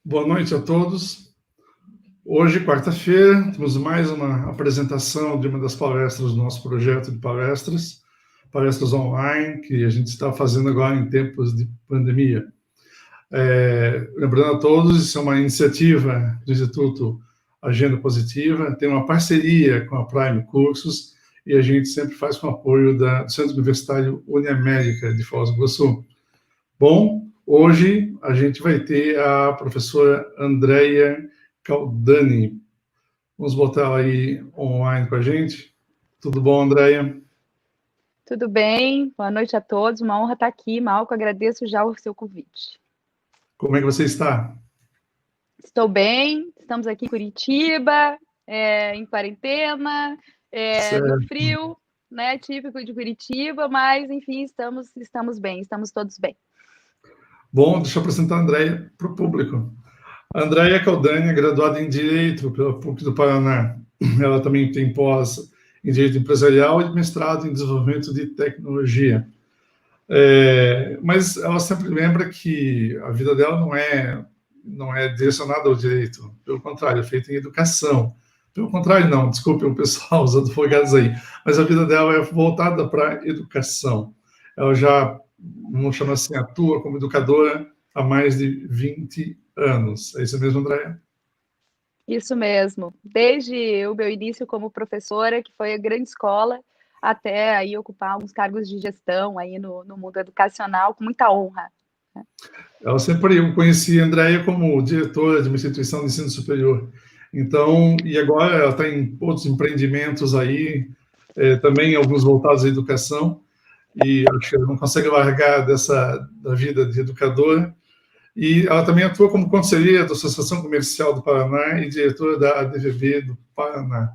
Boa noite a todos. Hoje, quarta-feira, temos mais uma apresentação de uma das palestras do nosso projeto de palestras online, que a gente está fazendo agora em tempos de pandemia. Lembrando a todos, isso é uma iniciativa do Instituto Agenda Positiva, tem uma parceria com a Prime Cursos, e a gente sempre faz com o apoio do Centro Universitário Uniamérica de Foz do Iguaçu. Bom, hoje a gente vai ter a professora Andréia Caldani. Vamos botar ela aí online com a gente. Tudo bom, Andréia? Tudo bem, boa noite a todos, uma honra estar aqui, Malco, agradeço já o seu convite. Como é que você está? Estou bem, estamos aqui em Curitiba, em quarentena, no frio, né, típico de Curitiba, mas, enfim, estamos bem, estamos todos bem. Bom, deixa eu apresentar a Andréia para o público. A Andréia Caldani é graduada em Direito pela PUC do Paraná. Ela também tem pós em Direito Empresarial e mestrado em Desenvolvimento de Tecnologia. Mas ela sempre lembra que a vida dela não é direcionada ao direito, pelo contrário, é feita em educação. Pelo contrário, não, desculpe o pessoal, os advogados aí, mas a vida dela é voltada para a educação. Ela já, vamos chamar assim, atua como educadora há mais de 20 anos. É isso mesmo, Andréia? Isso mesmo, desde o meu início como professora, que foi a grande escola, até aí ocupar alguns cargos de gestão aí no mundo educacional, com muita honra. Eu conheci a Andréia como diretora de uma instituição de ensino superior. Então, e agora ela está em outros empreendimentos aí, também alguns voltados à educação, e acho que ela não consegue largar da vida de educadora. E ela também atua como conselheira da Associação Comercial do Paraná e diretora da ADVB do Paraná.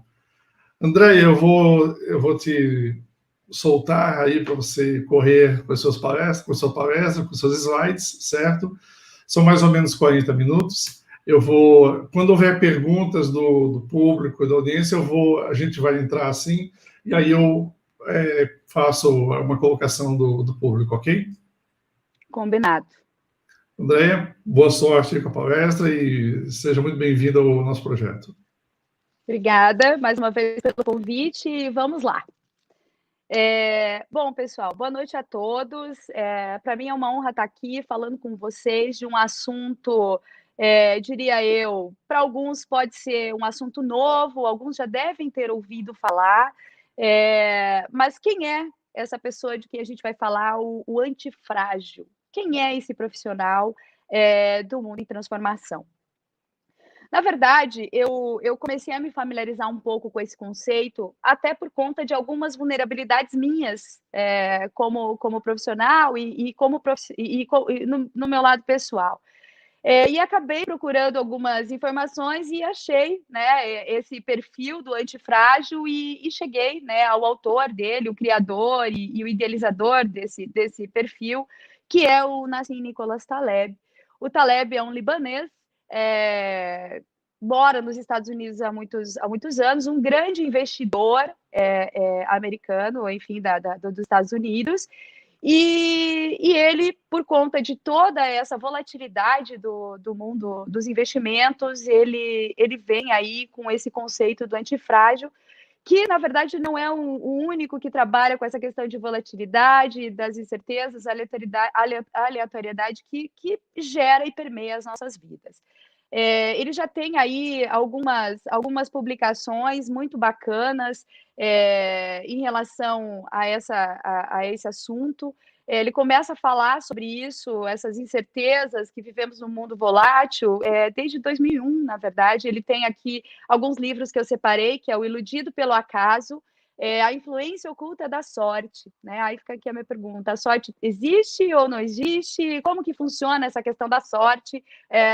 Andréia, eu vou te soltar aí para você correr com as suas palestras, com a sua palestra, com os seus slides, certo? São mais ou menos 40 minutos. Quando houver perguntas do público, da audiência, a gente vai entrar assim, e aí eu faço uma colocação do público, ok? Combinado. Andréia, boa sorte com a palestra e seja muito bem-vinda ao nosso projeto. Obrigada mais uma vez pelo convite e vamos lá. Bom, pessoal, boa noite a todos. Para mim é uma honra estar aqui falando com vocês de um assunto, diria eu, para alguns pode ser um assunto novo, alguns já devem ter ouvido falar, mas quem é essa pessoa de quem a gente vai falar, o antifrágil? Quem é esse profissional do mundo em transformação? Na verdade, eu comecei a me familiarizar um pouco com esse conceito, até por conta de algumas vulnerabilidades minhas, como profissional e no meu lado pessoal. E acabei procurando algumas informações e achei, né, esse perfil do antifrágil e cheguei, né, ao autor dele, o criador e o idealizador desse perfil, que é o Nassim Nicholas Taleb. O Taleb é um libanês, mora nos Estados Unidos há muitos anos, um grande investidor americano, enfim, dos Estados Unidos, e ele, por conta de toda essa volatilidade do mundo dos investimentos, ele vem aí com esse conceito do antifrágil, que, na verdade, não é o único que trabalha com essa questão de volatilidade, das incertezas, aleatoriedade que gera e permeia as nossas vidas. Ele já tem aí algumas publicações muito bacanas em relação a esse assunto. Ele começa a falar sobre isso, essas incertezas que vivemos no mundo volátil, desde 2001, na verdade. Ele tem aqui alguns livros que eu separei, que é O Iludido pelo Acaso, A Influência Oculta da Sorte, né? Aí fica aqui a minha pergunta: a sorte existe ou não existe? Como que funciona essa questão da sorte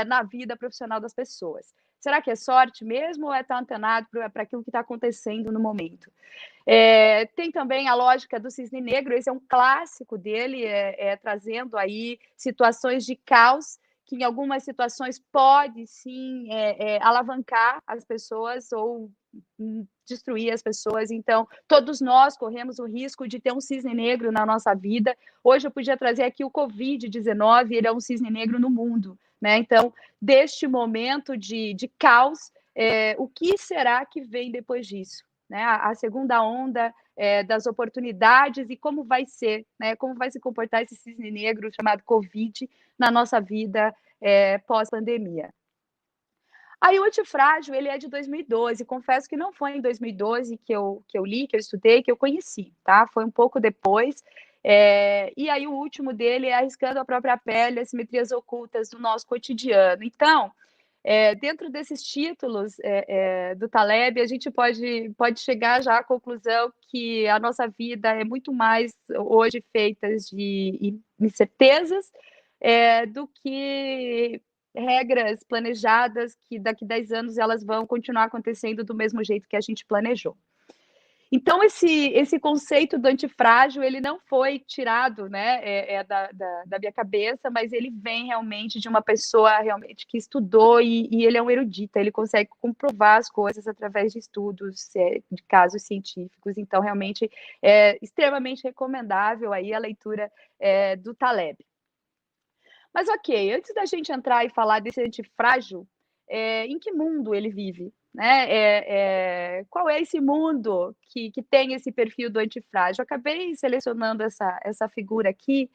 na vida profissional das pessoas? Será que é sorte mesmo ou é estar antenado para aquilo que está acontecendo no momento? Tem também a lógica do cisne negro, esse é um clássico dele, trazendo aí situações de caos, que em algumas situações pode sim alavancar as pessoas ou destruir as pessoas. Então, todos nós corremos o risco de ter um cisne negro na nossa vida. Hoje eu podia trazer aqui o Covid-19, ele é um cisne negro no mundo, né? Então, deste momento de caos, o que será que vem depois disso? Né? A segunda onda das oportunidades e como vai ser, né? Como vai se comportar esse cisne negro chamado Covid na nossa vida pós-pandemia. Aí o Antifrágil, ele é de 2012, confesso que não foi em 2012 que eu li, que eu estudei, que eu conheci, tá? Foi um pouco depois, e aí o último dele é Arriscando a Própria Pele, Assimetrias Ocultas do Nosso Cotidiano. Então, dentro desses títulos do Taleb, a gente pode chegar já à conclusão que a nossa vida é muito mais hoje feita de incertezas do que regras planejadas que daqui a 10 anos elas vão continuar acontecendo do mesmo jeito que a gente planejou. Então, esse conceito do antifrágil, ele não foi tirado, né, da minha cabeça, mas ele vem realmente de uma pessoa realmente que estudou e ele é um erudito, ele consegue comprovar as coisas através de estudos, de casos científicos. Então, realmente, é extremamente recomendável aí a leitura do Taleb. Mas ok, antes da gente entrar e falar desse antifrágil, em que mundo ele vive? Né? Qual é esse mundo que tem esse perfil do antifrágil? Eu acabei selecionando essa figura aqui,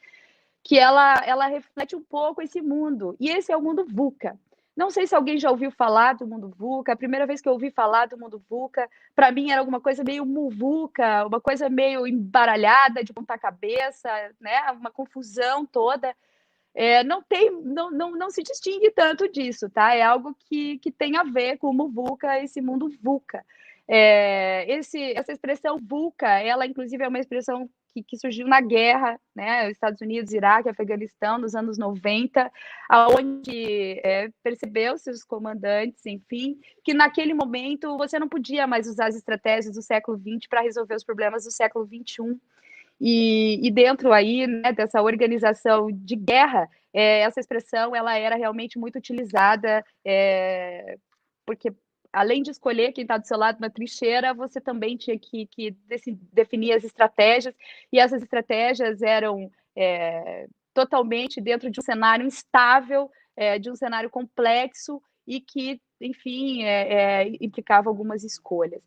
que ela reflete um pouco esse mundo, e esse é o mundo VUCA. Não sei se alguém já ouviu falar do mundo VUCA. A primeira vez que eu ouvi falar do mundo VUCA, para mim era alguma coisa meio muvuca, uma coisa meio embaralhada, de ponta cabeça, né? Uma confusão toda. Não se distingue tanto disso, tá? É algo que tem a ver com o muvuca, esse mundo VUCA. Essa expressão VUCA, ela inclusive é uma expressão que surgiu na guerra, né? Estados Unidos, Iraque, Afeganistão, nos anos 90, onde percebeu-se os comandantes, enfim, que naquele momento você não podia mais usar as estratégias do século XX para resolver os problemas do século XXI. E dentro aí, né, dessa organização de guerra, essa expressão ela era realmente muito utilizada, porque além de escolher quem está do seu lado na trincheira, você também tinha que definir as estratégias, e essas estratégias eram totalmente dentro de um cenário instável, de um cenário complexo e que, enfim, implicava algumas escolhas.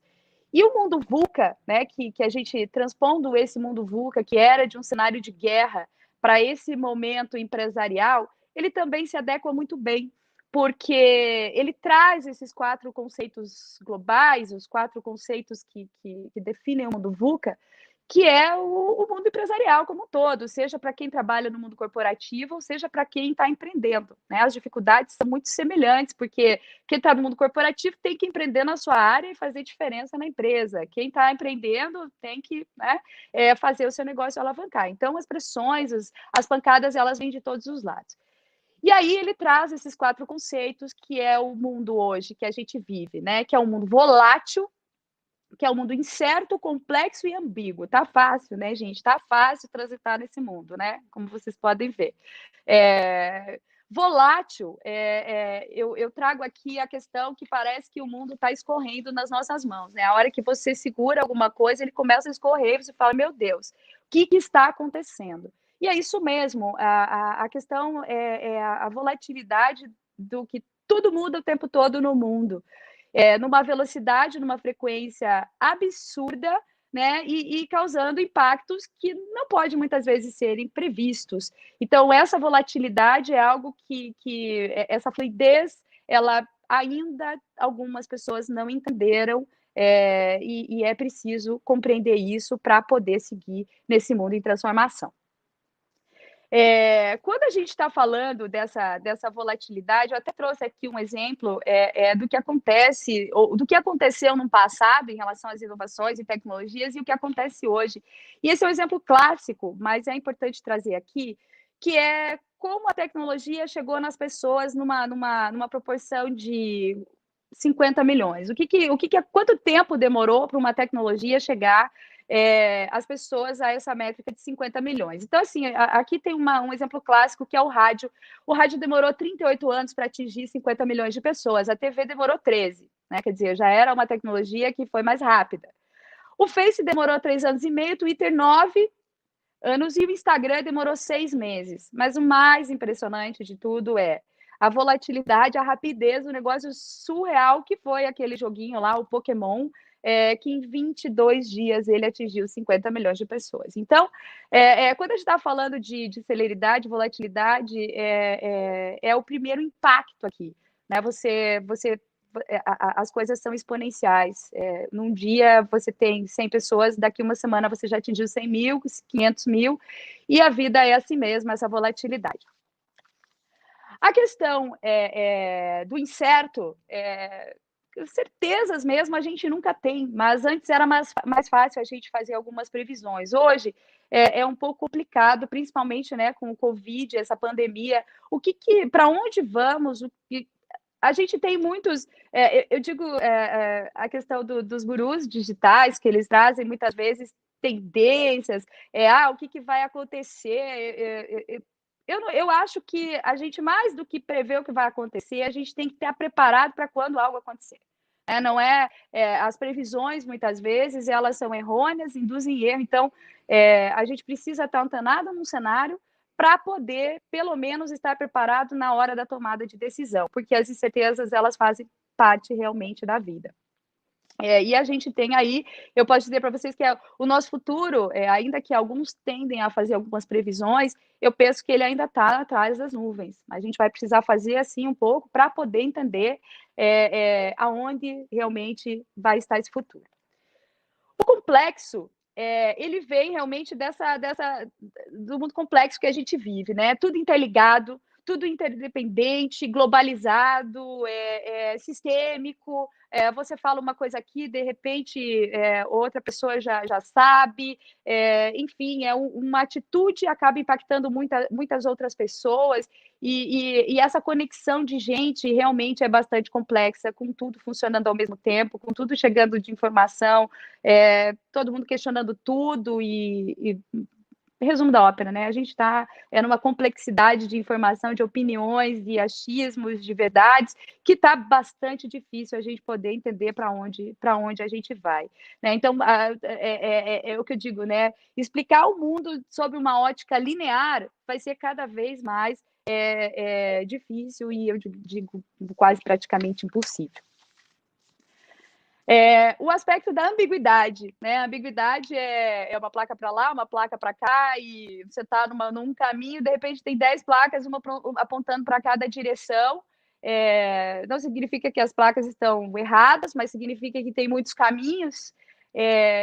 E o mundo VUCA, né, que a gente transpondo esse mundo VUCA, que era de um cenário de guerra, para esse momento empresarial, ele também se adequa muito bem, porque ele traz esses 4 conceitos globais, os 4 conceitos que definem o mundo VUCA, que é o mundo empresarial como um todo, seja para quem trabalha no mundo corporativo, ou seja para quem está empreendendo. Né? As dificuldades são muito semelhantes, porque quem está no mundo corporativo tem que empreender na sua área e fazer diferença na empresa. Quem está empreendendo tem que fazer o seu negócio alavancar. Então, as pressões, as pancadas, elas vêm de todos os lados. E aí ele traz esses 4 conceitos, que é o mundo hoje que a gente vive, né? Que é um mundo volátil, que é um mundo incerto, complexo e ambíguo. Tá fácil, né, gente? Tá fácil transitar nesse mundo, né? Como vocês podem ver. Volátil, eu trago aqui a questão que parece que o mundo está escorrendo nas nossas mãos, né? A hora que você segura alguma coisa, ele começa a escorrer, você fala, meu Deus, o que está acontecendo? E é isso mesmo, a questão é a volatilidade do que tudo muda o tempo todo no mundo. Numa velocidade, numa frequência absurda, né? E causando impactos que não podem muitas vezes serem previstos. Então, essa volatilidade é algo que essa fluidez, ela ainda algumas pessoas não entenderam, e é preciso compreender isso para poder seguir nesse mundo em transformação. Quando a gente está falando dessa volatilidade, eu até trouxe aqui um exemplo do que acontece, ou do que aconteceu no passado em relação às inovações e tecnologias e o que acontece hoje. E esse é um exemplo clássico, mas é importante trazer aqui, que é como a tecnologia chegou nas pessoas numa proporção de 50 milhões. Quanto tempo demorou para uma tecnologia chegar as pessoas a essa métrica de 50 milhões. Então, assim, aqui tem um exemplo clássico, que é o rádio. O rádio demorou 38 anos para atingir 50 milhões de pessoas, a TV demorou 13. né? Quer dizer, já era uma tecnologia que foi mais rápida. O Face demorou 3 anos e meio, o Twitter 9 anos e o Instagram demorou 6 meses. Mas o mais impressionante de tudo é a volatilidade, a rapidez do negócio surreal que foi aquele joguinho lá, o Pokémon, que em 22 dias ele atingiu 50 milhões de pessoas. Então, quando a gente está falando de celeridade, volatilidade, é o primeiro impacto aqui. Né? As coisas são exponenciais. Num dia você tem 100 pessoas, daqui uma semana você já atingiu 100 mil, 500 mil, e a vida é assim mesmo, essa volatilidade. A questão do incerto, certezas mesmo a gente nunca tem, mas antes era mais fácil a gente fazer algumas previsões. Hoje é um pouco complicado, principalmente, né, com o Covid, essa pandemia. Para onde vamos? A gente tem muitos, eu digo, a questão dos gurus digitais, que eles trazem muitas vezes tendências, o que vai acontecer. Eu acho que a gente, mais do que prever o que vai acontecer, a gente tem que estar preparado para quando algo acontecer. Não as previsões, muitas vezes, elas são errôneas, induzem erro. Então, a gente precisa estar antenado num cenário para poder, pelo menos, estar preparado na hora da tomada de decisão, porque as incertezas, elas fazem parte realmente da vida. E a gente tem aí, eu posso dizer para vocês que o nosso futuro, ainda que alguns tendem a fazer algumas previsões, eu penso que ele ainda está atrás das nuvens. A gente vai precisar fazer assim um pouco para poder entender aonde realmente vai estar esse futuro. O complexo, ele vem realmente do mundo complexo que a gente vive, né? Tudo interligado, tudo interdependente, globalizado, sistêmico. Você fala uma coisa aqui, de repente outra pessoa já sabe. Enfim, uma atitude acaba impactando muitas outras pessoas. E essa conexão de gente realmente é bastante complexa, com tudo funcionando ao mesmo tempo, com tudo chegando de informação, todo mundo questionando tudo e resumo da ópera, né? A gente está numa complexidade de informação, de opiniões, de achismos, de verdades, que está bastante difícil a gente poder entender para onde a gente vai. Né? Então, é o que eu digo, né? Explicar o mundo sob uma ótica linear vai ser cada vez mais difícil e eu digo quase praticamente impossível. O aspecto da ambiguidade, né? A ambiguidade é uma placa para lá, uma placa para cá, e você está num caminho, de repente tem 10 placas, uma apontando para cada direção. Não significa que as placas estão erradas, mas significa que tem muitos caminhos,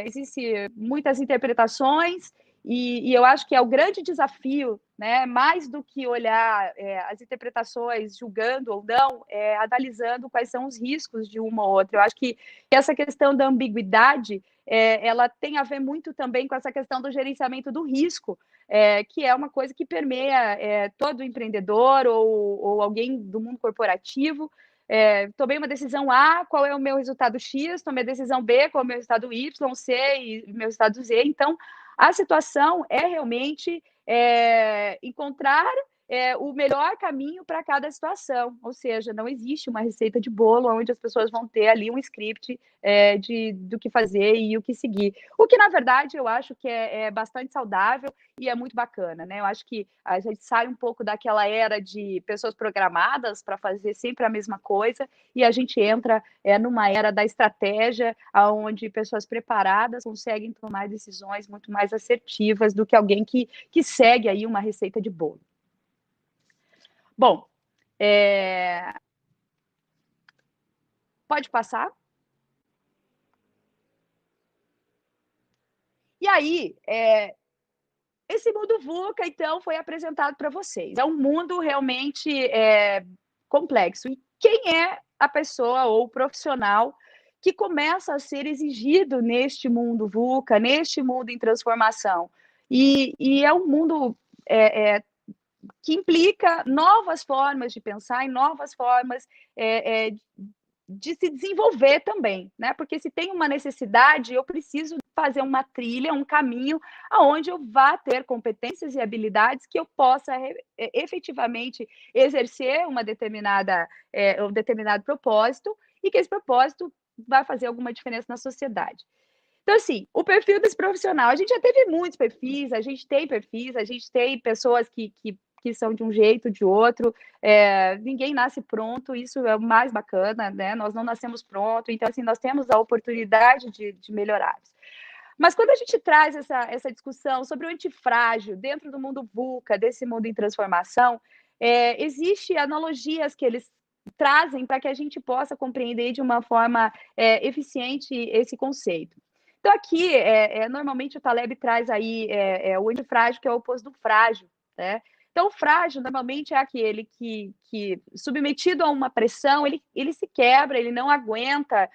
existem muitas interpretações, e eu acho que é o grande desafio, né? Mais do que olhar as interpretações, julgando ou não, analisando quais são os riscos de uma ou outra. Eu acho que essa questão da ambiguidade, ela tem a ver muito também com essa questão do gerenciamento do risco, que é uma coisa que permeia todo empreendedor ou alguém do mundo corporativo. Tomei uma decisão A, qual é o meu resultado X? Tomei a decisão B, qual é o meu resultado Y, C e meu resultado Z. Então, a situação é realmente encontrar o melhor caminho para cada situação, ou seja, não existe uma receita de bolo onde as pessoas vão ter ali um script do que fazer e o que seguir. O que, na verdade, eu acho que é bastante saudável e é muito bacana, né? Eu acho que a gente sai um pouco daquela era de pessoas programadas para fazer sempre a mesma coisa e a gente entra numa era da estratégia, onde pessoas preparadas conseguem tomar decisões muito mais assertivas do que alguém que segue aí uma receita de bolo. Bom, pode passar? E aí, esse mundo VUCA, então, foi apresentado para vocês. É um mundo realmente complexo. E quem é a pessoa ou o profissional que começa a ser exigido neste mundo VUCA, neste mundo em transformação? E é um mundo que implica novas formas de pensar e novas formas de se desenvolver também, né? Porque se tem uma necessidade, eu preciso fazer uma trilha, um caminho, aonde eu vá ter competências e habilidades que eu possa efetivamente exercer um determinado propósito e que esse propósito vai fazer alguma diferença na sociedade. Então, assim, o perfil desse profissional, a gente já teve muitos perfis, a gente tem pessoas que são de um jeito, de outro, ninguém nasce pronto, isso é o mais bacana, né? Nós não nascemos pronto, então, assim, nós temos a oportunidade de melhorar. Mas quando a gente traz essa discussão sobre o antifrágil dentro do mundo VUCA, desse mundo em transformação, existe analogias que eles trazem para que a gente possa compreender de uma forma eficiente esse conceito. Então, aqui, normalmente o Taleb traz aí o antifrágil, que é o oposto do frágil, né? Então, o frágil, normalmente, é aquele que submetido a uma pressão, ele se quebra, ele não aguenta,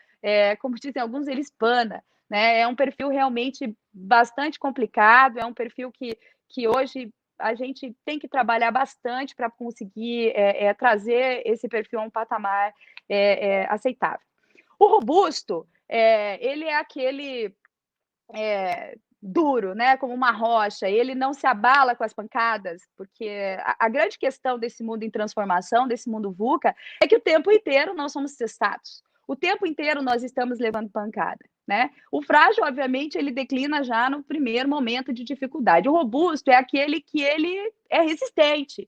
como dizem alguns, ele espana, né? É um perfil realmente bastante complicado, é um perfil que hoje a gente tem que trabalhar bastante para conseguir trazer esse perfil a um patamar aceitável. O robusto, ele é aquele duro, né, como uma rocha, ele não se abala com as pancadas, porque a grande questão desse mundo em transformação, desse mundo VUCA, é que o tempo inteiro nós somos testados. O tempo inteiro nós estamos levando pancada, né? O frágil, obviamente, ele declina já no primeiro momento de dificuldade. O robusto é aquele que ele é resistente.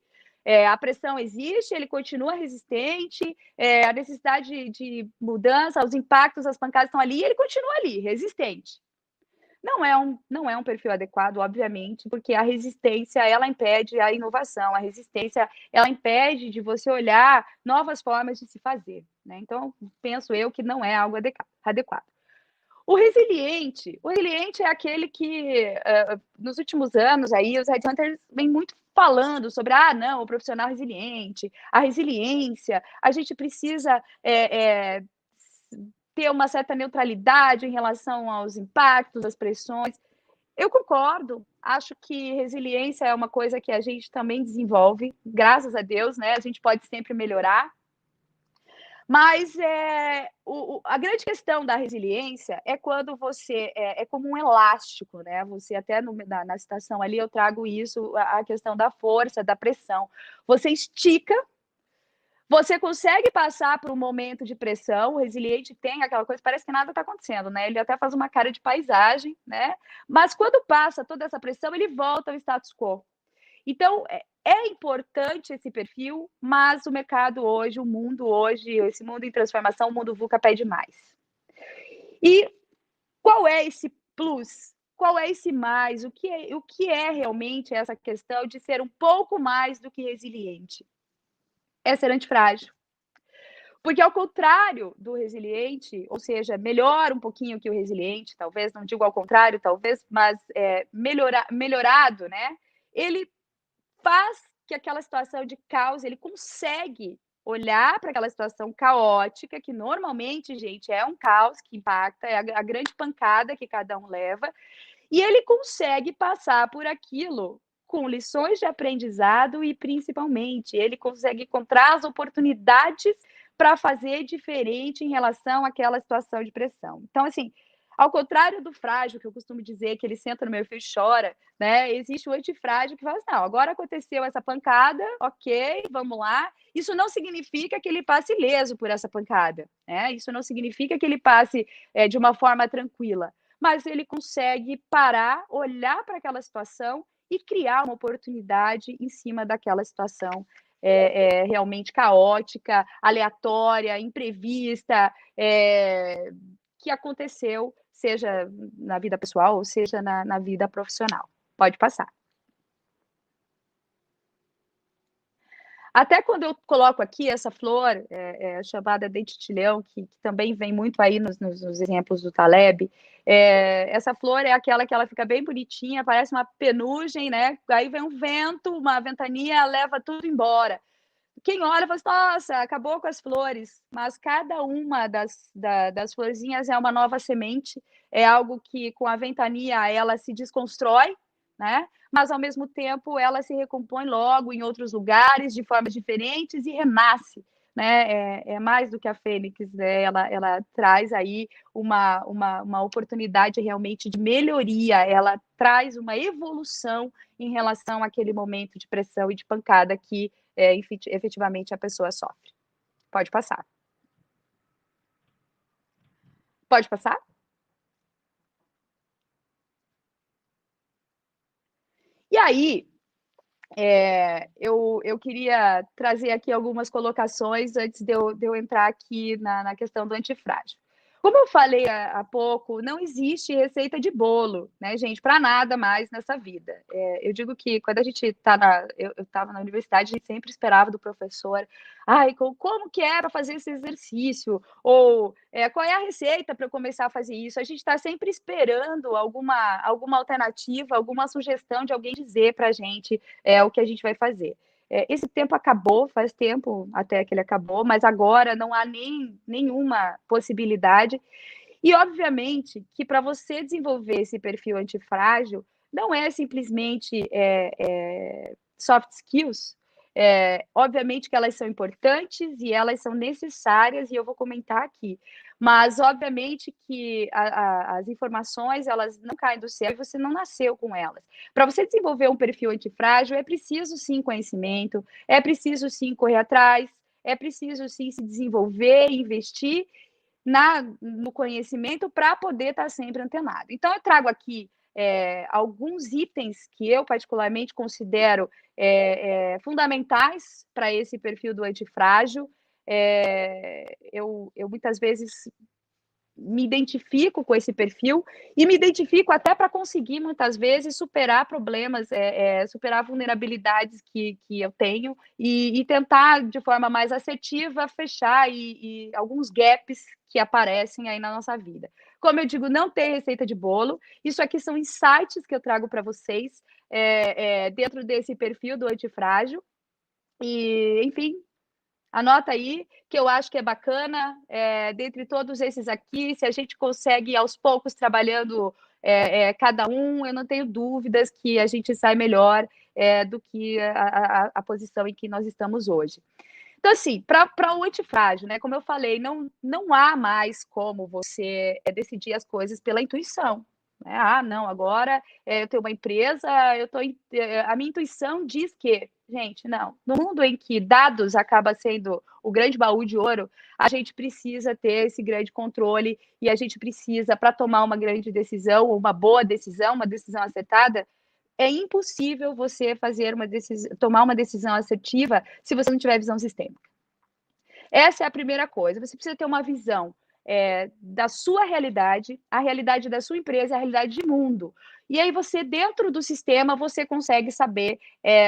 A pressão existe, ele continua resistente, a necessidade de mudança, os impactos, as pancadas estão ali, e ele continua ali, resistente. Não é um perfil adequado, obviamente, porque a resistência, ela impede a inovação, a resistência, ela impede de você olhar novas formas de se fazer, né? Então, penso eu que não é algo adequado. O resiliente é aquele que, nos últimos anos, aí, os headhunters vêm muito falando sobre, não, o profissional resiliente, a resiliência, a gente precisa ter uma certa neutralidade em relação aos impactos, às pressões. Eu concordo, acho que resiliência é uma coisa que a gente também desenvolve, graças a Deus, né? A gente pode sempre melhorar. Mas a grande questão da resiliência é quando você é como um elástico, né? Você até na citação ali eu trago isso, a questão da força, da pressão. Você estica, você consegue passar por um momento de pressão, o resiliente tem aquela coisa, parece que nada está acontecendo, né? Ele até faz uma cara de paisagem, né? Mas quando passa toda essa pressão, ele volta ao status quo. Então, é importante esse perfil, mas o mercado hoje, o mundo hoje, esse mundo em transformação, o mundo VUCA pede mais. E qual é esse plus? Qual é esse mais? O que é realmente essa questão de ser um pouco mais do que resiliente? É ser antifrágil. Porque ao contrário do resiliente, ou seja, melhor um pouquinho que o resiliente, talvez, não digo ao contrário, talvez, mas melhorado, né? Ele faz que aquela situação de caos, ele consegue olhar para aquela situação caótica, que normalmente, gente, é um caos que impacta, é a grande pancada que cada um leva, e ele consegue passar por aquilo com lições de aprendizado e, principalmente, ele consegue encontrar as oportunidades para fazer diferente em relação àquela situação de pressão. Então, assim, ao contrário do frágil, que eu costumo dizer que ele senta no meu fio e chora, né? Existe o antifrágil que fala assim, não, agora aconteceu essa pancada, ok, vamos lá. Isso não significa que ele passe ileso por essa pancada, né? Isso não significa que ele passe de uma forma tranquila, mas ele consegue parar, olhar para aquela situação e criar uma oportunidade em cima daquela situação realmente caótica, aleatória, imprevista, que aconteceu, seja na vida pessoal ou seja na vida profissional. Pode passar. Até quando eu coloco aqui essa flor, chamada dentilhão, que também vem muito aí nos exemplos do Taleb, essa flor é aquela que ela fica bem bonitinha, parece uma penugem, né? Aí vem um vento, uma ventania, leva tudo embora. Quem olha fala assim, nossa, acabou com as flores, mas cada uma das florzinhas é uma nova semente, é algo que com a ventania ela se desconstrói, né? Mas ao mesmo tempo ela se recompõe logo em outros lugares, de formas diferentes e renasce, né? É mais do que a fênix, né? Ela traz aí uma oportunidade realmente de melhoria, ela traz uma evolução em relação àquele momento de pressão e de pancada que efetivamente a pessoa sofre. Pode passar. Pode passar? E aí, eu queria trazer aqui algumas colocações antes de eu entrar aqui na questão do antifrágil. Como eu falei há pouco, não existe receita de bolo, né, gente, para nada mais nessa vida. Eu digo que quando a gente está eu estava na universidade, a gente sempre esperava do professor, ai, como que é para fazer esse exercício? Ou qual é a receita para eu começar a fazer isso? A gente está sempre esperando alguma alternativa, alguma sugestão de alguém dizer para a gente o que a gente vai fazer. Esse tempo acabou, faz tempo até que ele acabou, mas agora não há nenhuma possibilidade. E, obviamente, que para você desenvolver esse perfil antifrágil, não é simplesmente soft skills. Obviamente que elas são importantes e elas são necessárias, e eu vou comentar aqui. Mas, obviamente, que as informações, elas não caem do céu e você não nasceu com elas. Para você desenvolver um perfil antifrágil, é preciso, sim, conhecimento, é preciso, sim, correr atrás, é preciso, sim, se desenvolver, investir no conhecimento para poder estar sempre antenado. Então, eu trago aqui alguns itens que eu particularmente considero fundamentais para esse perfil do antifrágil. Eu muitas vezes me identifico com esse perfil e me identifico até para conseguir, muitas vezes, superar problemas, superar vulnerabilidades que eu tenho e tentar, de forma mais assertiva, fechar e alguns gaps que aparecem aí na nossa vida. Como eu digo, não tem receita de bolo, isso aqui são insights que eu trago para vocês dentro desse perfil do antifrágil. E, enfim, anota aí, que eu acho que é bacana, dentre todos esses aqui, se a gente consegue, aos poucos, trabalhando cada um, eu não tenho dúvidas que a gente sai melhor do que a posição em que nós estamos hoje. Então, assim, para o antifrágil, né, como eu falei, não há mais como você decidir as coisas pela intuição. Né? Ah, não, agora eu tenho uma empresa, a minha intuição diz que, gente, não. No mundo em que dados acaba sendo o grande baú de ouro, a gente precisa ter esse grande controle e a gente precisa, para tomar uma grande decisão, uma boa decisão, uma decisão acertada, é impossível você tomar uma decisão assertiva se você não tiver visão sistêmica. Essa é a primeira coisa. Você precisa ter uma visão da sua realidade, a realidade da sua empresa, a realidade de mundo. E aí você, dentro do sistema, você consegue saber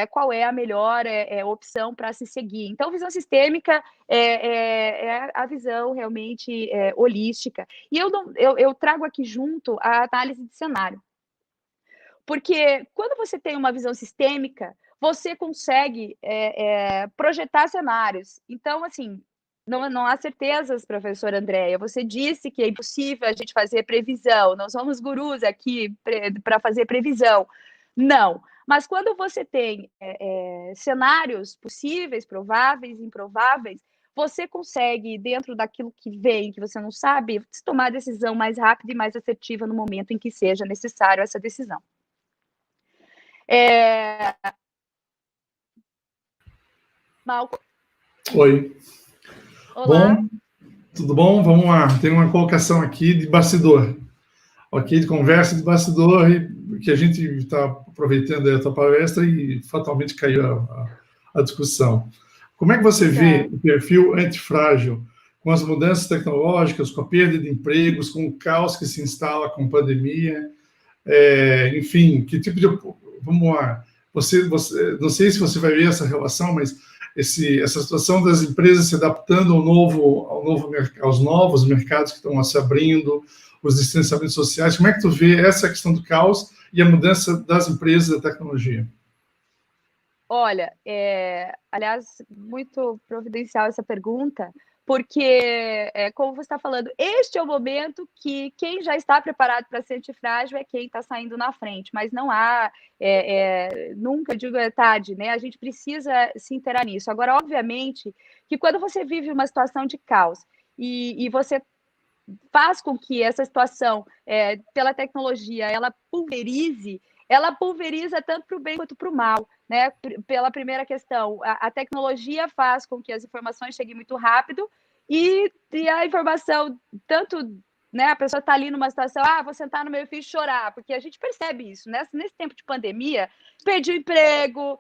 qual é a melhor opção para se seguir. Então, visão sistêmica é a visão realmente holística. E eu trago aqui junto a análise de cenário. Porque quando você tem uma visão sistêmica, você consegue projetar cenários. Então, assim, não há certezas, professora Andréia. Você disse que é impossível a gente fazer previsão. Não somos gurus aqui para fazer previsão. Não. Mas quando você tem cenários possíveis, prováveis, improváveis, você consegue, dentro daquilo que vem, que você não sabe, tomar a decisão mais rápida e mais assertiva no momento em que seja necessário essa decisão. Malco. Oi. Olá. Bom, tudo bom? Vamos lá. Tem uma colocação aqui de bastidor. Ok, de conversa de bastidor, que a gente está aproveitando a tua palestra e fatalmente caiu a discussão. Como é que você vê o perfil antifrágil com as mudanças tecnológicas, com a perda de empregos, com o caos que se instala com a pandemia? Enfim, que tipo de... Vamos lá. Você, não sei se você vai ver essa relação, mas essa situação das empresas se adaptando aos novos mercados que estão se abrindo, os distanciamentos sociais, como é que tu vê essa questão do caos e a mudança das empresas da tecnologia? Olha, aliás, muito providencial essa pergunta, porque, como você está falando, este é o momento que quem já está preparado para ser antifrágil é quem está saindo na frente, mas não há, nunca digo tarde, né? A gente precisa se inteirar nisso. Agora, obviamente, que quando você vive uma situação de caos e você faz com que essa situação, pela tecnologia, ela pulveriza tanto para o bem quanto para o mal, né? Pela primeira questão, a tecnologia faz com que as informações cheguem muito rápido e a informação, tanto né? A pessoa está ali numa situação, vou sentar no meu filho e chorar, porque a gente percebe isso, né? Nesse tempo de pandemia, perdi o emprego,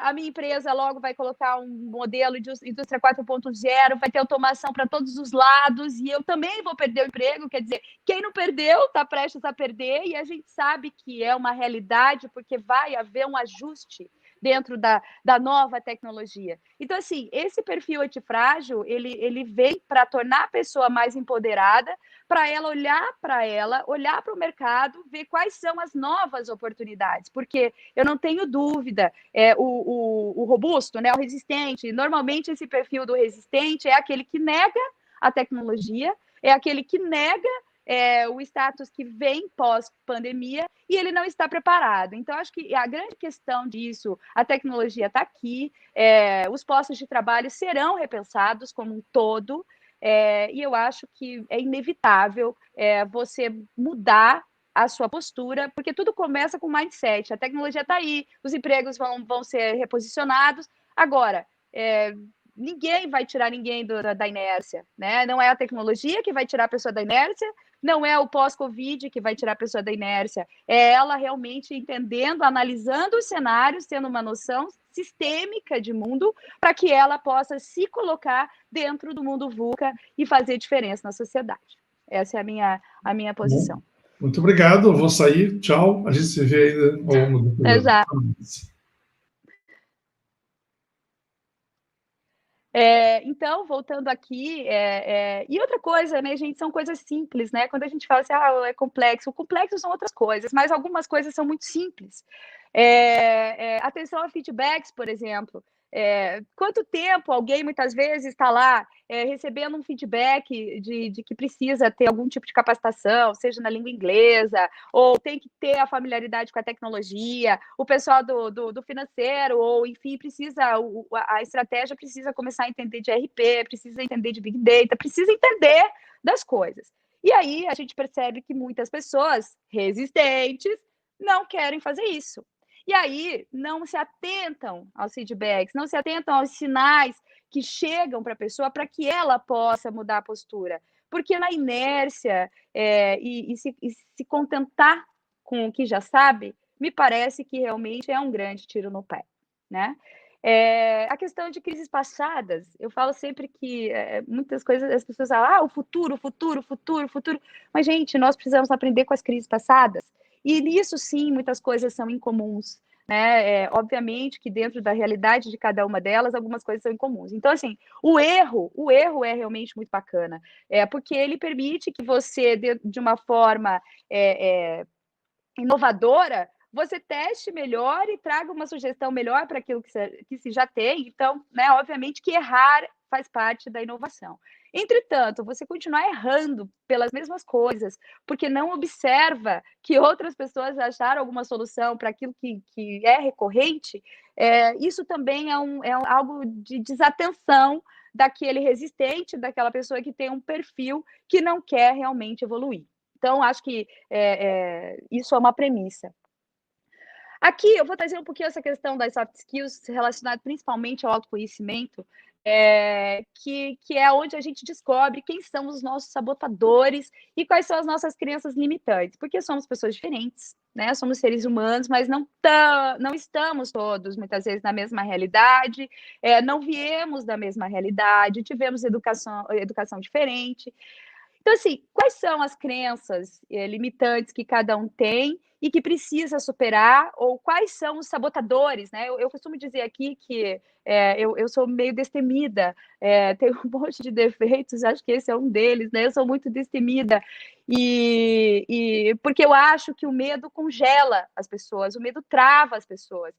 a minha empresa logo vai colocar um modelo de indústria 4.0, vai ter automação para todos os lados, e eu também vou perder o emprego, quer dizer, quem não perdeu está prestes a perder, e a gente sabe que é uma realidade, porque vai haver um ajuste dentro da nova tecnologia. Então, assim, esse perfil antifrágil, ele vem para tornar a pessoa mais empoderada, para ela, olhar para o mercado, ver quais são as novas oportunidades, porque eu não tenho dúvida, o robusto, né, o resistente, normalmente esse perfil do resistente é aquele que nega a tecnologia, é aquele que nega o status que vem pós-pandemia e ele não está preparado. Então, acho que a grande questão disso, a tecnologia está aqui, os postos de trabalho serão repensados como um todo, e eu acho que é inevitável você mudar a sua postura, porque tudo começa com mindset. A tecnologia está aí, os empregos vão ser reposicionados. Agora, ninguém vai tirar ninguém da inércia, né? Não é a tecnologia que vai tirar a pessoa da inércia, não é o pós-Covid que vai tirar a pessoa da inércia, é ela realmente entendendo, analisando os cenários, tendo uma noção sistêmica de mundo, para que ela possa se colocar dentro do mundo VUCA e fazer diferença na sociedade. Essa é a minha posição. Muito obrigado, eu vou sair, tchau, a gente se vê ainda ao longo do programa. Exato. Então, voltando aqui, e outra coisa, né, gente, são coisas simples, né? Quando a gente fala assim, é complexo, o complexo são outras coisas, mas algumas coisas são muito simples. Atenção a feedbacks, por exemplo. Quanto tempo alguém muitas vezes está lá recebendo um feedback de que precisa ter algum tipo de capacitação, seja na língua inglesa, ou tem que ter a familiaridade com a tecnologia, o pessoal do financeiro, ou enfim, a estratégia precisa começar a entender de RP, precisa entender de Big Data, precisa entender das coisas. E aí a gente percebe que muitas pessoas resistentes não querem fazer isso. E aí não se atentam aos feedbacks, não se atentam aos sinais que chegam para a pessoa para que ela possa mudar a postura. Porque na inércia e se contentar com o que já sabe, me parece que realmente é um grande tiro no pé, né? A questão de crises passadas, eu falo sempre que muitas coisas, as pessoas falam, o futuro, mas, gente, nós precisamos aprender com as crises passadas, e nisso, sim, muitas coisas são incomuns, né? Obviamente que dentro da realidade de cada uma delas, algumas coisas são incomuns. Então, assim, o erro é realmente muito bacana, porque ele permite que você, de uma forma inovadora, você teste melhor e traga uma sugestão melhor para aquilo que se já tem. Então, né, obviamente que errar faz parte da inovação. Entretanto, você continuar errando pelas mesmas coisas, porque não observa que outras pessoas acharam alguma solução para aquilo que é recorrente, isso também é algo de desatenção daquele resistente, daquela pessoa que tem um perfil que não quer realmente evoluir. Então, acho que isso é uma premissa. Aqui eu vou trazer um pouquinho essa questão das soft skills relacionada principalmente ao autoconhecimento, que é onde a gente descobre quem são os nossos sabotadores e quais são as nossas crenças limitantes, porque somos pessoas diferentes, né? Somos seres humanos, mas não estamos todos, muitas vezes, na mesma realidade, não viemos da mesma realidade, tivemos educação diferente. Então, assim, quais são as crenças limitantes que cada um tem e que precisa superar, ou quais são os sabotadores, né? Eu costumo dizer aqui que eu sou meio destemida, tenho um monte de defeitos, acho que esse é um deles, né? Eu sou muito destemida, porque eu acho que o medo congela as pessoas, o medo trava as pessoas.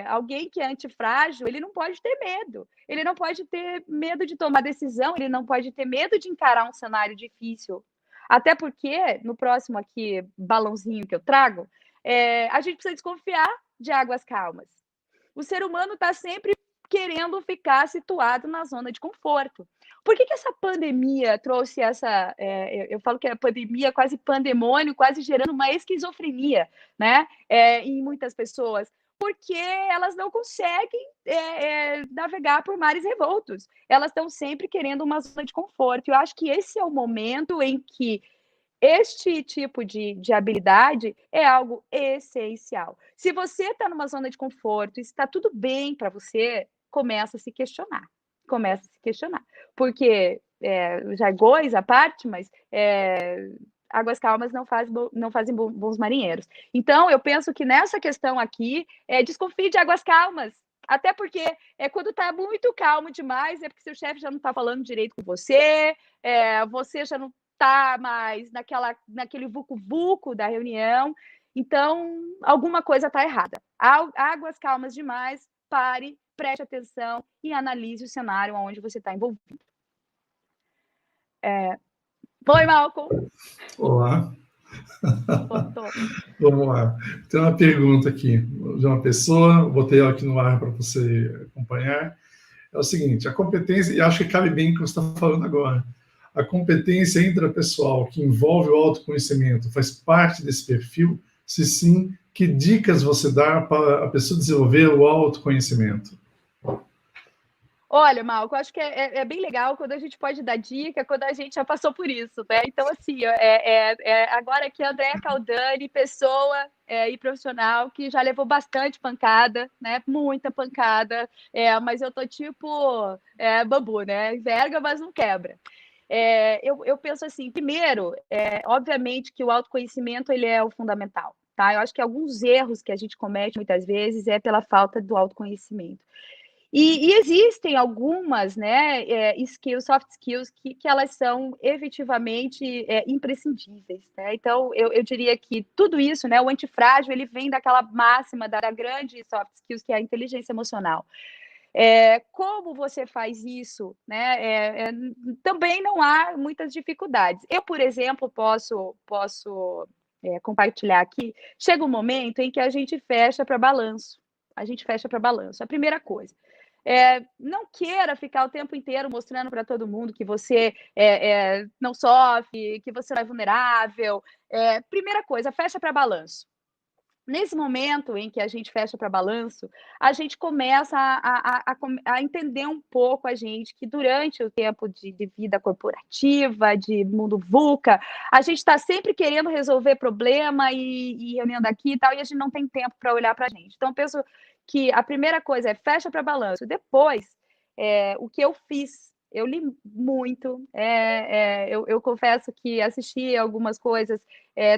Alguém que é antifrágil, ele não pode ter medo, ele não pode ter medo de tomar decisão, ele não pode ter medo de encarar um cenário difícil. Até porque, no próximo aqui, balãozinho que eu trago, a gente precisa desconfiar de águas calmas. O ser humano está sempre querendo ficar situado na zona de conforto. Por que essa pandemia trouxe essa... eu falo que a pandemia é quase pandemônio, quase gerando uma esquizofrenia, né? Em muitas pessoas. porque elas não conseguem navegar por mares revoltos. Elas estão sempre querendo uma zona de conforto. Eu acho que esse é o momento em que este tipo de habilidade é algo essencial. Se você está numa zona de conforto, está tudo bem para você, começa a se questionar. Começa a se questionar. Porque, jargões à parte, mas águas calmas não fazem bons marinheiros. Então, eu penso que nessa questão aqui, desconfie de águas calmas. Até porque quando está muito calmo demais, é porque seu chefe já não está falando direito com você, você já não está mais naquele vucu-vucu da reunião. Então, alguma coisa está errada. Águas calmas demais, pare, preste atenção e analise o cenário onde você está envolvido. Oi, Malcolm. Olá. Vamos lá. Tem uma pergunta aqui de uma pessoa, botei ela aqui no ar para você acompanhar. É o seguinte, a competência, e acho que cabe bem o que você está falando agora, a competência intrapessoal que envolve o autoconhecimento faz parte desse perfil? Se sim, que dicas você dá para a pessoa desenvolver o autoconhecimento? Olha, Malco, eu acho que é bem legal quando a gente pode dar dica, quando a gente já passou por isso, né? Então, assim, agora aqui a Andréa Caldani, pessoa e profissional que já levou bastante pancada, né? Muita pancada, mas eu tô tipo bambu, né? Verga, mas não quebra. Eu penso assim, primeiro, obviamente que o autoconhecimento ele é o fundamental, tá? Eu acho que alguns erros que a gente comete muitas vezes é pela falta do autoconhecimento. E existem algumas, né, skills, soft skills, que elas são efetivamente imprescindíveis, né? Então, eu diria que tudo isso, né, o antifrágil, ele vem daquela máxima da grande soft skills, que é a inteligência emocional. Como você faz isso, né? Também não há muitas dificuldades. Eu, por exemplo, posso compartilhar aqui. Chega um momento em que a gente fecha para balanço. A gente fecha para balanço. A primeira coisa. Não queira ficar o tempo inteiro mostrando para todo mundo que você não sofre, que você não é vulnerável. Primeira coisa, fecha para balanço. Nesse momento em que a gente fecha para balanço, a gente começa a entender um pouco a gente que durante o tempo de vida corporativa, de mundo VUCA, a gente está sempre querendo resolver problema e reunião daqui e tal, e a gente não tem tempo para olhar para a gente. Então, eu penso que a primeira coisa é fecha para balanço. Depois, o que eu fiz, eu li muito, eu confesso que assisti algumas coisas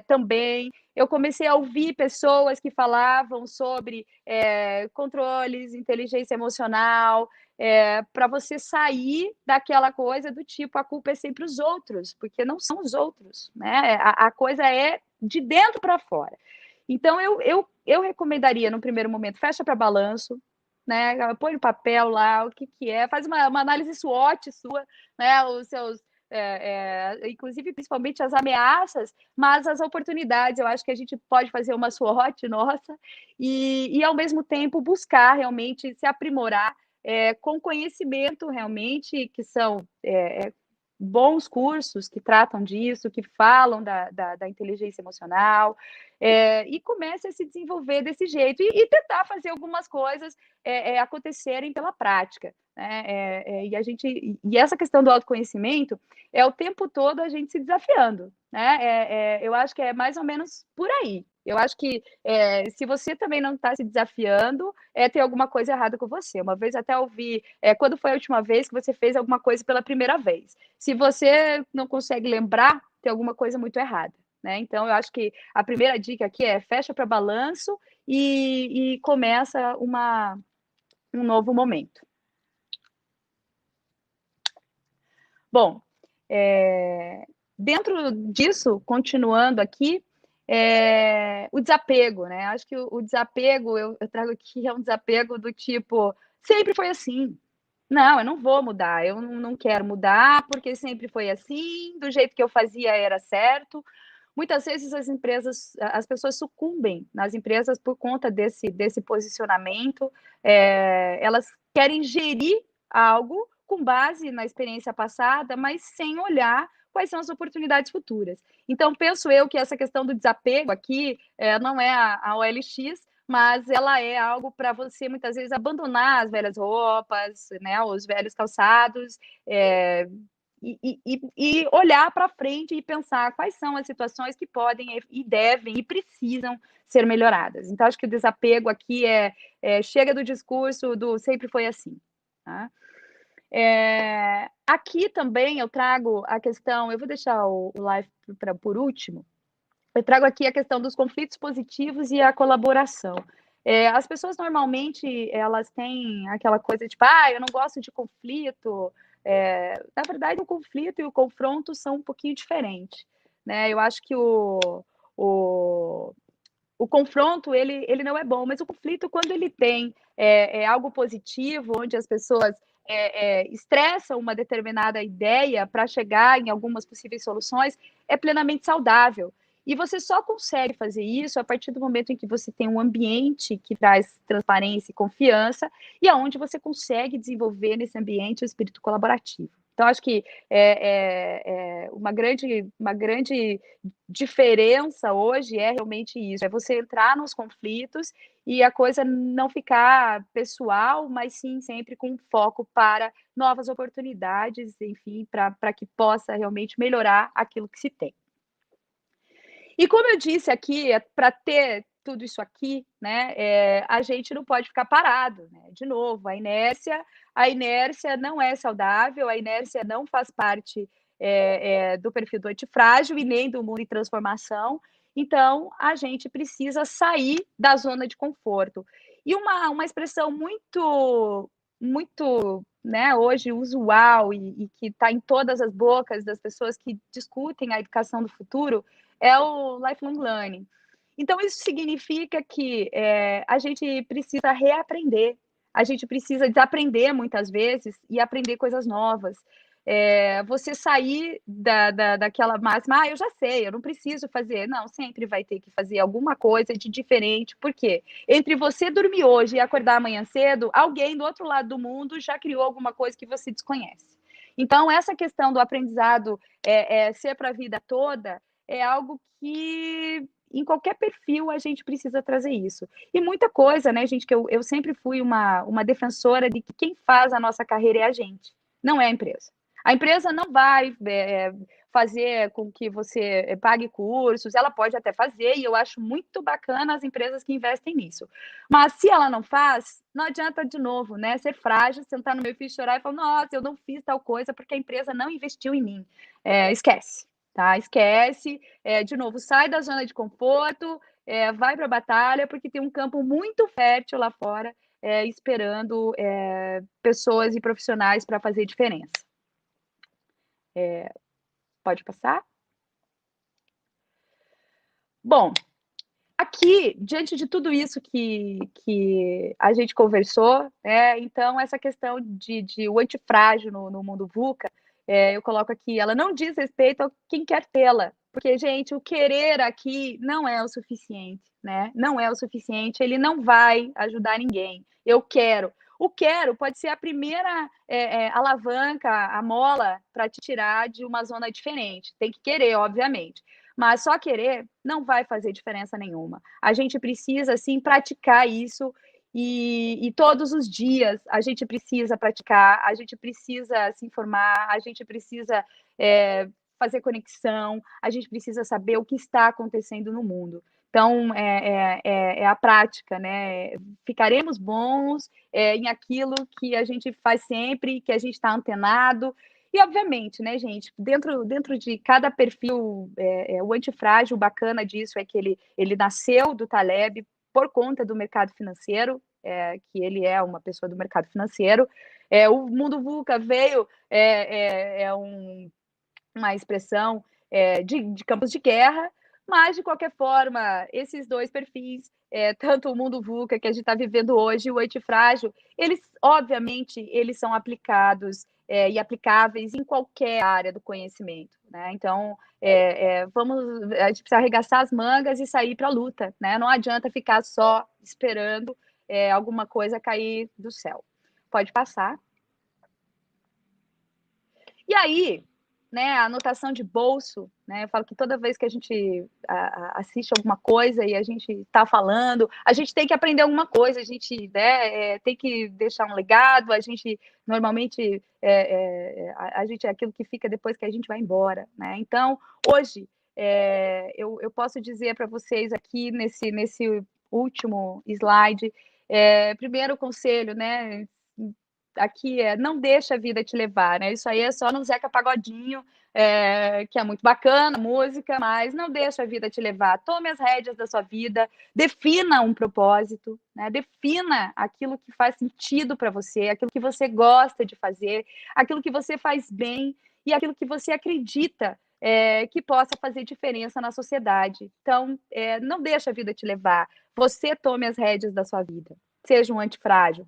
também. Eu comecei a ouvir pessoas que falavam sobre controles, inteligência emocional, para você sair daquela coisa do tipo, a culpa é sempre os outros, porque não são os outros, né? A coisa é de dentro para fora. Então, eu recomendaria, no primeiro momento, fecha para balanço, né? Põe no papel lá o que é, faz uma análise SWOT sua, né? Os seus inclusive principalmente as ameaças, mas as oportunidades. Eu acho que a gente pode fazer uma SWOT nossa e ao mesmo tempo buscar realmente se aprimorar com conhecimento realmente que são bons cursos que tratam disso, que falam da inteligência emocional, e comece a se desenvolver desse jeito e tentar fazer algumas coisas acontecerem pela prática. Né? E essa questão do autoconhecimento é o tempo todo a gente se desafiando. Né? Eu acho que é mais ou menos por aí. Eu acho que se você também não está se desafiando, tem alguma coisa errada com você. Uma vez até ouvi, quando foi a última vez que você fez alguma coisa pela primeira vez? Se você não consegue lembrar, tem alguma coisa muito errada. Né? Então, eu acho que a primeira dica aqui é fecha para balanço e começa um novo momento. Bom, dentro disso, continuando aqui, o desapego, né? Acho que o desapego, eu trago aqui, é um desapego do tipo, sempre foi assim. Não, eu não vou mudar, eu não quero mudar, porque sempre foi assim, do jeito que eu fazia era certo. Muitas vezes as pessoas sucumbem nas empresas por conta desse posicionamento, elas querem gerir algo com base na experiência passada, mas sem olhar quais são as oportunidades futuras. Então, penso eu que essa questão do desapego aqui não é a OLX, mas ela é algo para você, muitas vezes, abandonar as velhas roupas, né, os velhos calçados, e olhar para frente e pensar quais são as situações que podem e devem e precisam ser melhoradas. Então, acho que o desapego aqui chega do discurso do sempre foi assim, tá? Aqui também eu trago a questão, eu vou deixar o live por último, eu trago aqui a questão dos conflitos positivos e a colaboração. As pessoas normalmente elas têm aquela coisa tipo, eu não gosto de conflito. Na verdade, o conflito e o confronto são um pouquinho diferentes, né? Eu acho que o, o confronto ele não é bom, mas o conflito, quando ele tem algo positivo, onde as pessoas estressam uma determinada ideia para chegar em algumas possíveis soluções, é plenamente saudável. E você só consegue fazer isso a partir do momento em que você tem um ambiente que traz transparência e confiança, e aonde você consegue desenvolver nesse ambiente o espírito colaborativo. Então, acho que uma grande diferença hoje é realmente isso, é você entrar nos conflitos e a coisa não ficar pessoal, mas sim sempre com foco para novas oportunidades, enfim, para que possa realmente melhorar aquilo que se tem. E como eu disse aqui, para ter tudo isso aqui, né, a gente não pode ficar parado, né? De novo, a inércia não é saudável, a inércia não faz parte do perfil do antifrágil e nem do mundo em transformação. Então, a gente precisa sair da zona de conforto. E uma expressão muito, né, hoje usual e que está em todas as bocas das pessoas que discutem a educação do futuro é o lifelong learning. Então, isso significa que a gente precisa reaprender, a gente precisa desaprender muitas vezes e aprender coisas novas. Você sair daquela máxima, eu já sei, eu não preciso fazer. Não, sempre vai ter que fazer alguma coisa de diferente. Por quê? Entre você dormir hoje e acordar amanhã cedo, alguém do outro lado do mundo já criou alguma coisa que você desconhece. Então, essa questão do aprendizado ser para a vida toda é algo que em qualquer perfil a gente precisa trazer isso. E muita coisa, né, gente, que eu sempre fui uma defensora de que quem faz a nossa carreira é a gente, não é a empresa. A empresa não vai fazer com que você pague cursos, ela pode até fazer, e eu acho muito bacana as empresas que investem nisso. Mas se ela não faz, não adianta, de novo, né, ser frágil, sentar no meu filho e chorar e falar, nossa, eu não fiz tal coisa porque a empresa não investiu em mim. Esquece. Tá? Esquece, de novo, sai da zona de conforto, vai para a batalha, porque tem um campo muito fértil lá fora, esperando pessoas e profissionais para fazer diferença. Pode passar? Bom, aqui, diante de tudo isso que a gente conversou, então essa questão de o antifrágil no mundo VUCA, eu coloco aqui, ela não diz respeito a quem quer tê-la, porque, gente, o querer aqui não é o suficiente, né? Não é o suficiente, ele não vai ajudar ninguém. Eu quero. O quero pode ser a primeira alavanca, a mola para te tirar de uma zona diferente. Tem que querer, obviamente. Mas só querer não vai fazer diferença nenhuma. A gente precisa, sim, praticar isso e todos os dias a gente precisa praticar, a gente precisa se informar, a gente precisa fazer conexão, a gente precisa saber o que está acontecendo no mundo. Então, é a prática, né? Ficaremos bons em aquilo que a gente faz sempre, que a gente está antenado. E, obviamente, né, gente, dentro de cada perfil, o antifrágil, o bacana disso é que ele nasceu do Taleb por conta do mercado financeiro, que ele é uma pessoa do mercado financeiro. O mundo VUCA veio, uma expressão de campos de guerra, mas, de qualquer forma, esses dois perfis, tanto o mundo VUCA que a gente está vivendo hoje, o antifrágil, eles, obviamente, eles são aplicados e aplicáveis em qualquer área do conhecimento, né? Então, a gente precisa arregaçar as mangas e sair para a luta, né? Não adianta ficar só esperando alguma coisa cair do céu. Pode passar. E aí, né, a anotação de bolso, né? Eu falo que toda vez que a gente assiste alguma coisa e a gente está falando, a gente tem que aprender alguma coisa, a gente, né, tem que deixar um legado, a gente normalmente a gente é aquilo que fica depois que a gente vai embora, né? Então, hoje eu posso dizer para vocês aqui nesse último slide, primeiro conselho, né? Aqui não deixa a vida te levar, né? Isso aí é só no Zeca Pagodinho, que é muito bacana, música, mas não deixa a vida te levar. Tome as rédeas da sua vida, defina um propósito, né? Defina aquilo que faz sentido para você, aquilo que você gosta de fazer, aquilo que você faz bem e aquilo que você acredita que possa fazer diferença na sociedade. Então, não deixa a vida te levar. Você tome as rédeas da sua vida. Seja um antifrágil.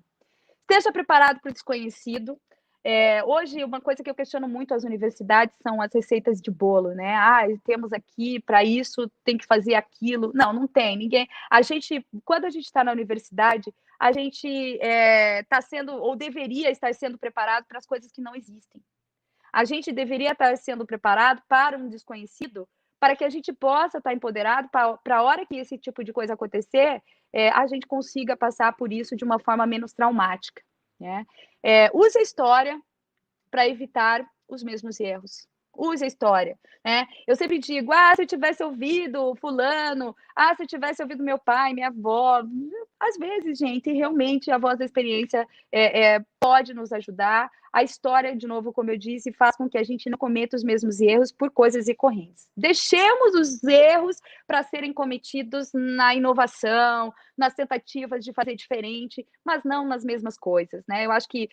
Esteja preparado para o desconhecido. Hoje, uma coisa que eu questiono muito as universidades são as receitas de bolo, né? Temos aqui, para isso, tem que fazer aquilo. Não, não tem. Ninguém. Quando a gente está na universidade, a gente está sendo, ou deveria estar sendo preparado para as coisas que não existem. A gente deveria estar sendo preparado para um desconhecido, para que a gente possa estar empoderado para a hora que esse tipo de coisa acontecer, a gente consiga passar por isso de uma forma menos traumática, né? Use a história para evitar os mesmos erros. Use a história, né? Eu sempre digo, se eu tivesse ouvido fulano, se eu tivesse ouvido meu pai, minha avó, às vezes, gente, realmente a voz da experiência pode nos ajudar. A história, de novo, como eu disse, faz com que a gente não cometa os mesmos erros por coisas recorrentes. Deixemos os erros para serem cometidos na inovação, nas tentativas de fazer diferente, mas não nas mesmas coisas, né? Eu acho que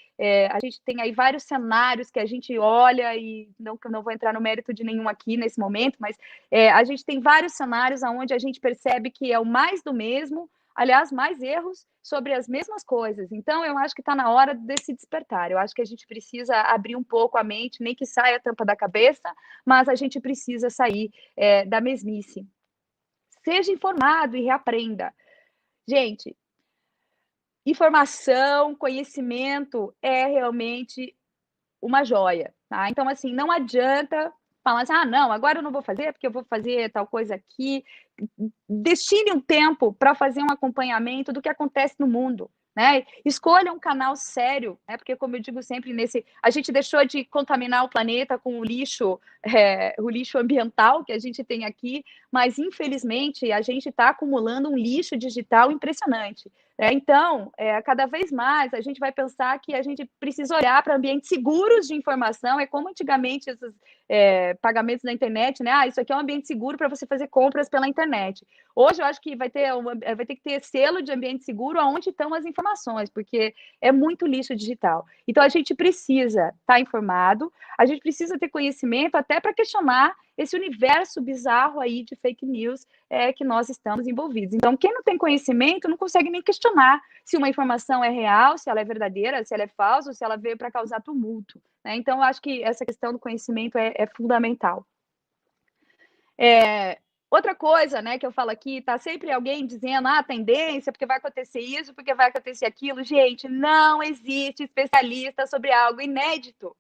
a gente tem aí vários cenários que a gente olha e não vou entrar no mérito de nenhum aqui nesse momento, mas a gente tem vários cenários onde a gente percebe que é o mais do mesmo, aliás, mais erros sobre as mesmas coisas. Então, eu acho que está na hora desse despertar. Eu acho que a gente precisa abrir um pouco a mente, nem que saia a tampa da cabeça, mas a gente precisa sair da mesmice. Seja informado e reaprenda. Gente, informação, conhecimento é realmente uma joia, tá? Então, assim, não adianta falar assim, não, agora eu não vou fazer porque eu vou fazer tal coisa aqui. Destine um tempo para fazer um acompanhamento do que acontece no mundo, né? Escolha um canal sério, né? Porque, como eu digo sempre, a gente deixou de contaminar o planeta com o lixo ambiental que a gente tem aqui, mas, infelizmente, a gente está acumulando um lixo digital impressionante. Então, cada vez mais a gente vai pensar que a gente precisa olhar para ambientes seguros de informação. É como antigamente esses pagamentos na internet, né? Isso aqui é um ambiente seguro para você fazer compras pela internet. Hoje eu acho que vai ter que ter selo de ambiente seguro onde estão as informações, porque é muito lixo digital. Então a gente precisa estar informado, a gente precisa ter conhecimento até para questionar esse universo bizarro aí de fake news que nós estamos envolvidos. Então, quem não tem conhecimento não consegue nem questionar se uma informação é real, se ela é verdadeira, se ela é falsa, se ela veio para causar tumulto, né? Então, eu acho que essa questão do conhecimento é fundamental. Outra coisa, né, que eu falo aqui, tá sempre alguém dizendo, tendência, porque vai acontecer isso, porque vai acontecer aquilo. Gente, não existe especialista sobre algo inédito.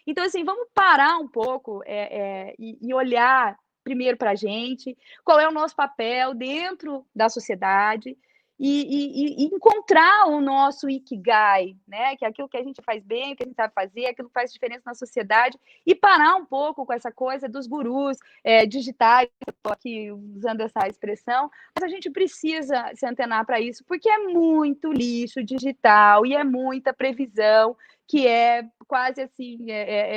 Então, assim, vamos parar um pouco e olhar primeiro para a gente, qual é o nosso papel dentro da sociedade e encontrar o nosso ikigai, né? Que é aquilo que a gente faz bem, que a gente sabe fazer, aquilo que faz diferença na sociedade, e parar um pouco com essa coisa dos gurus digitais, estou aqui usando essa expressão, mas a gente precisa se antenar para isso, porque é muito lixo digital e é muita previsão que é quase assim,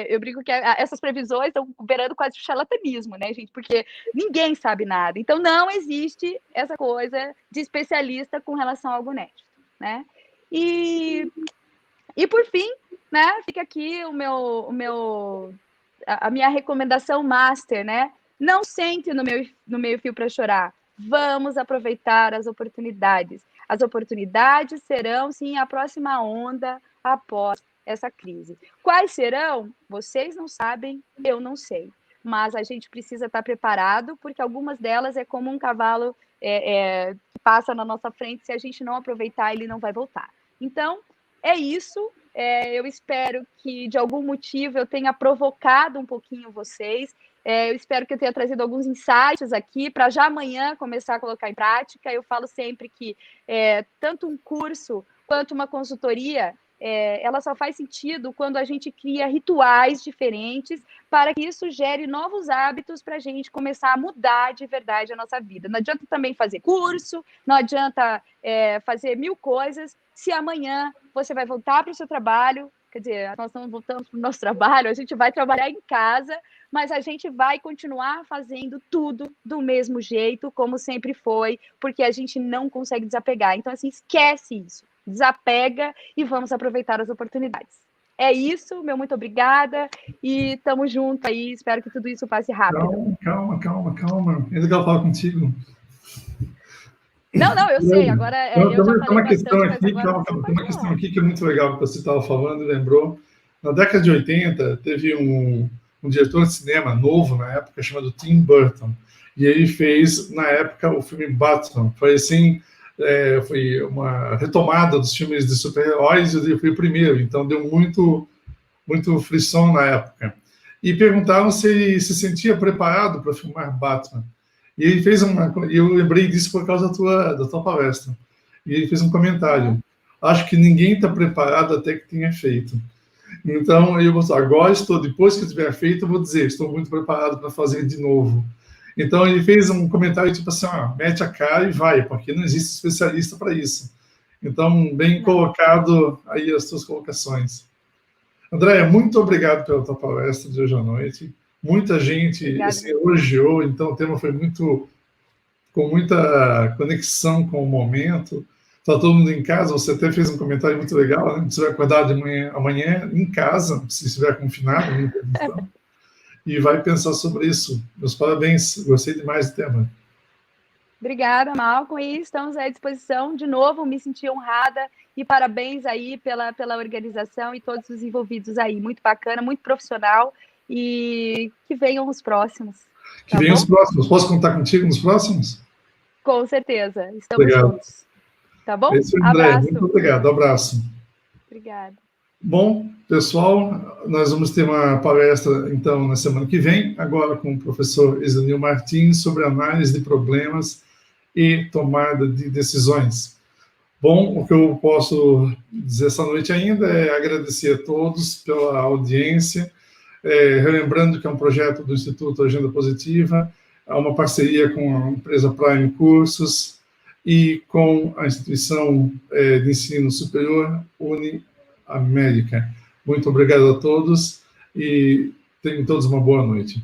eu brinco que essas previsões estão beirando quase o charlatanismo, né, gente? Porque ninguém sabe nada. Então, não existe essa coisa de especialista com relação ao algo inédito, né? E por fim, né, fica aqui a minha recomendação master, né? Não sente no meio fio para chorar. Vamos aproveitar as oportunidades. As oportunidades serão, sim, a próxima onda após essa crise. Quais serão? Vocês não sabem, eu não sei. Mas a gente precisa estar preparado, porque algumas delas é como um cavalo que passa na nossa frente. Se a gente não aproveitar, ele não vai voltar. Então, é isso. Eu espero que, de algum motivo, eu tenha provocado um pouquinho vocês. Eu espero que eu tenha trazido alguns insights aqui para já amanhã começar a colocar em prática. Eu falo sempre que tanto um curso quanto uma consultoria, ela só faz sentido quando a gente cria rituais diferentes para que isso gere novos hábitos para a gente começar a mudar de verdade a nossa vida. Não adianta também fazer curso, não adianta fazer 1000 coisas, se amanhã você vai voltar para o seu trabalho, quer dizer, nós não voltamos para o nosso trabalho, a gente vai trabalhar em casa, mas a gente vai continuar fazendo tudo do mesmo jeito, como sempre foi, porque a gente não consegue desapegar. Então, assim, esquece isso, desapega e vamos aproveitar as oportunidades. É isso, meu muito obrigada e estamos juntos aí, espero que tudo isso passe rápido. Calma. É legal falar contigo. Não, eu sei, agora eu já falei bastante, mas agora tem uma questão aqui que é muito legal que você estava falando e lembrou. Na década de 80, teve um diretor de cinema novo na época, chamado Tim Burton, e ele fez, na época, o filme Batman. Foi assim, foi uma retomada dos filmes de super-heróis, e ele foi o primeiro, então deu muito frisson na época. E perguntaram se ele se sentia preparado para filmar Batman. E ele fez eu lembrei disso por causa da tua palestra. E ele fez um comentário: acho que ninguém está preparado até que tenha feito. Então, agora depois que eu tiver feito, eu vou dizer, estou muito preparado para fazer de novo. Então, ele fez um comentário tipo assim, mete a cara e vai, porque não existe especialista para isso. Então, bem colocado aí as tuas colocações. Andréia, muito obrigado pela tua palestra de hoje à noite. Muita gente elogiou, então o tema foi com muita conexão com o momento. Está todo mundo em casa, você até fez um comentário muito legal, né? Você vai acordar de amanhã em casa, se estiver confinado, e vai pensar sobre isso. Meus parabéns, gostei demais do tema. Obrigada, Malcolm, e estamos à disposição. De novo, me senti honrada e parabéns aí pela organização e todos os envolvidos aí. Muito bacana, muito profissional e que venham os próximos. Que venham os próximos. Posso contar contigo nos próximos? Com certeza, estamos juntos. Tá bom? Abraço. Muito obrigado, abraço. Obrigada. Bom, pessoal, nós vamos ter uma palestra, então, na semana que vem, agora com o professor Isanil Martins, sobre análise de problemas e tomada de decisões. Bom, o que eu posso dizer essa noite ainda é agradecer a todos pela audiência, relembrando que é um projeto do Instituto Agenda Positiva, há uma parceria com a empresa Prime Cursos e com a instituição de ensino superior UniAmérica. Muito obrigado a todos e tenham todos uma boa noite.